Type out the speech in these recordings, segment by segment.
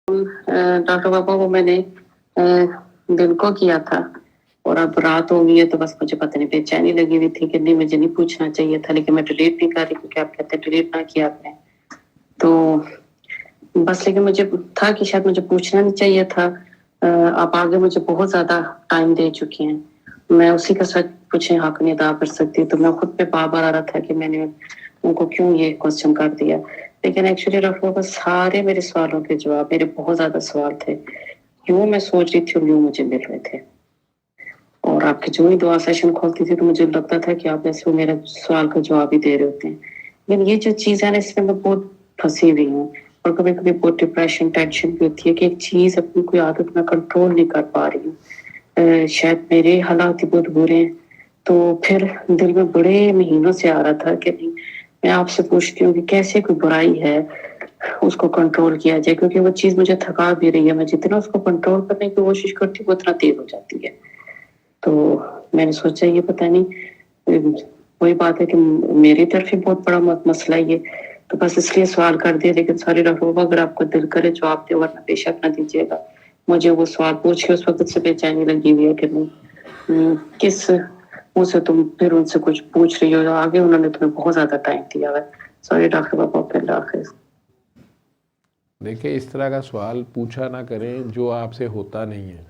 Doctor बाबा को मैंने दिन को किया था और अब रात हो गई है, तो बस मुझे पता नहीं बेचैनी लगी हुई थी कि नहीं मुझे नहीं पूछना चाहिए था, लेकिन मैं डिलीट नहीं कर रही क्योंकि आप कहते हैं डिलीट ना किया आपने, तो बस लेकिन मुझे था कि शायद मुझे पूछना नहीं चाहिए था। आप आगे मुझे बहुत ज्यादा टाइम दे चुकी हैं, मैं उसी का सच पूछे हक नहीं अदा कर सकती, तो मैं खुद पे बार बार आ रहा था कि मैंने उनको क्यों ये क्वेश्चन कर दिया। लेकिन एक्चुअली डॉक्टर को सारे मेरे सवालों के जवाब, मेरे बहुत ज्यादा सवाल थे, क्यों मैं सोच रही थी यूं मुझे मिल रहे थे, और आपके जो ही दुआ सेशन खोलती थी तो मुझे लगता था कि आप जैसे मेरे सवाल का जवाब ही दे रहे होते हैं। लेकिन ये जो चीज है ना, इसमें मैं बहुत फंसी हुई हूँ, और कभी कभी बहुत डिप्रेशन टेंशन भी होती है कि एक चीज अपनी कोई आदत में कंट्रोल नहीं कर पा रही हूँ। शायद मेरे हालात ही बहुत बुरे हैं, तो फिर दिल में बड़े महीनों से आ रहा था कि नहीं, मैं आपसे पूछती हूँ कि कैसे कोई बुराई है उसको कंट्रोल किया जाए, क्योंकि वो चीज मुझे थका भी रही है, मैं जितना उसको कंट्रोल करने की कोशिश करती हूँ वो उतना तेज हो जाती है। तो मैंने सोचा ये पता नहीं वही बात है कि मेरी तरफ ही बहुत बड़ा मसला ये, तो बस इसलिए सवाल कर दिया। लेकिन सॉरी डॉक्टर बाबा, अगर आपको दिल करे जवाब दे, वरना बेशक ना दीजिएगा। मुझे वो सवाल पूछ के उस वक्त से बेचैनी लगी हुई है कि नहीं किस मुंह से तुम फिर उनसे कुछ पूछ रही हो, आगे उन्होंने तुम्हें बहुत ज्यादा टाइम दिया है। सॉरी डॉक्टर बाबा, फिर हाफिज। देखिए, इस तरह का सवाल पूछा ना करें जो आपसे होता नहीं है,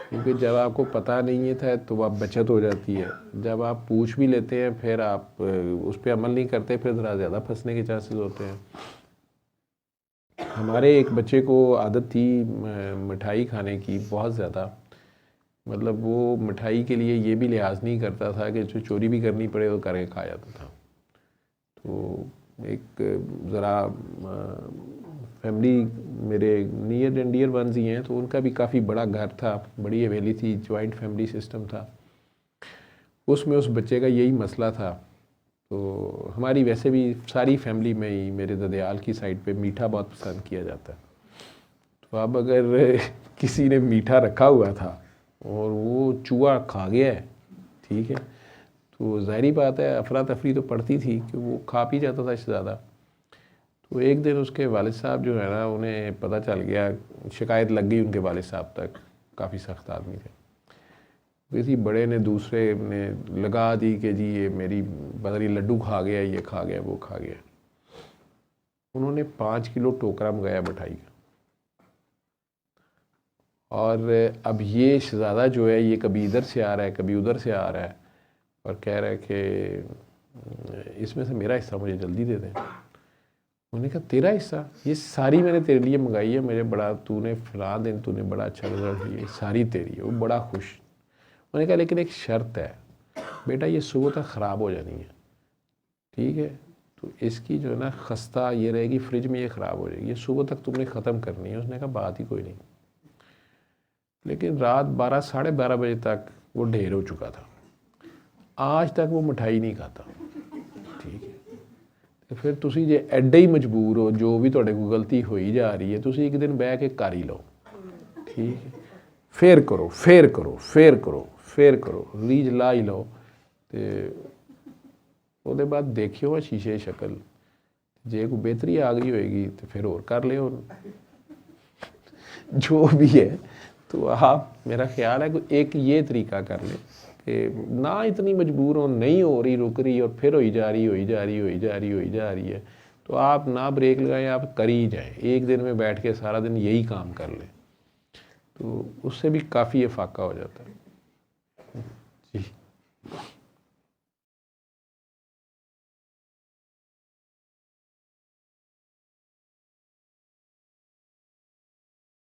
क्योंकि जब आपको पता नहीं था तो आप बचत हो जाती है। जब आप पूछ भी लेते हैं फिर आप उस पर अमल नहीं करते, फिर ज़रा ज़्यादा फंसने के चांसेस होते हैं। हमारे एक बच्चे को आदत थी मिठाई खाने की बहुत ज़्यादा, मतलब वो मिठाई के लिए ये भी लिहाज नहीं करता था कि जो चोरी भी करनी पड़े वो करके खा जाता था। तो एक ज़रा फैमिली मेरे नियर एंड डियर वंस ही हैं, तो उनका भी काफ़ी बड़ा घर था, बड़ी हवेली थी, जॉइंट फैमिली सिस्टम था, उसमें उस बच्चे का यही मसला था। तो हमारी वैसे भी सारी फैमिली में ही मेरे ददयाल की साइड पे मीठा बहुत पसंद किया जाता है। तो अब अगर किसी ने मीठा रखा हुआ था और वो चूहा खा गया है, ठीक है, तो ज़ाहिरी बात है अफरा तफरी तो पड़ती थी कि वो खा पी जाता था इससे ज़्यादा। तो एक दिन उसके वालिद साहब जो है ना, उन्हें पता चल गया, शिकायत लग गई उनके वालिद साहब तक, काफ़ी सख्त आदमी थे, किसी बड़े ने दूसरे ने लगा दी कि जी ये मेरी बदरी लड्डू खा गया, ये खा गया, वो खा गया। उन्होंने 5 किलो टोकरा मंगाया मिठाई का, और अब ये शहज़ादा जो है ये कभी इधर से आ रहा है कभी उधर से आ रहा है और कह रहा है कि इसमें से मेरा हिस्सा मुझे जल्दी दे दें। उन्होंने कहा तेरा हिस्सा? ये सारी मैंने तेरे लिए मंगाई है, मेरे बड़ा तूने फलां दिन तूने बड़ा अच्छा रिजल्ट लिया, सारी तेरी है। वो बड़ा खुश। उन्होंने कहा लेकिन एक शर्त है बेटा, ये सुबह तक ख़राब हो जानी है, ठीक है, तो इसकी जो है ना खस्ता ये रहेगी, फ्रिज में ये ख़राब हो जाएगी, ये सुबह तक तुमने ख़त्म करनी है। उसने कहा बात ही कोई नहीं। लेकिन रात 12 साढ़े 12 बजे तक वो ढेर हो चुका था, आज तक वो मिठाई नहीं खाता, ठीक है। तो फिर तुसी जे एडे ही मजबूर हो, जो भी तुहाडे कोल गलती होई जा रही है, तुसी एक दिन बह के कर ही लो, ठीक है, फिर करो फिर करो फिर करो फिर करो, रीज ला ही लो, तो ਉਹਦੇ बाद देखियो शीशे शक्ल, जे कोई बेहतरी आ गई होएगी तो फिर और कर लियो जो भी है। तो आप, मेरा ख्याल है कि एक ये तरीका कर ले कि ना इतनी मजबूर हो, नहीं हो रही, रुक रही और फिर होई जा रही होई जा रही होई जा रही होई जा रही है, तो आप ना ब्रेक लगाएं, आप कर ही जाएं, एक दिन में बैठ के सारा दिन यही काम कर लें, तो उससे भी काफ़ी इफाका हो जाता है।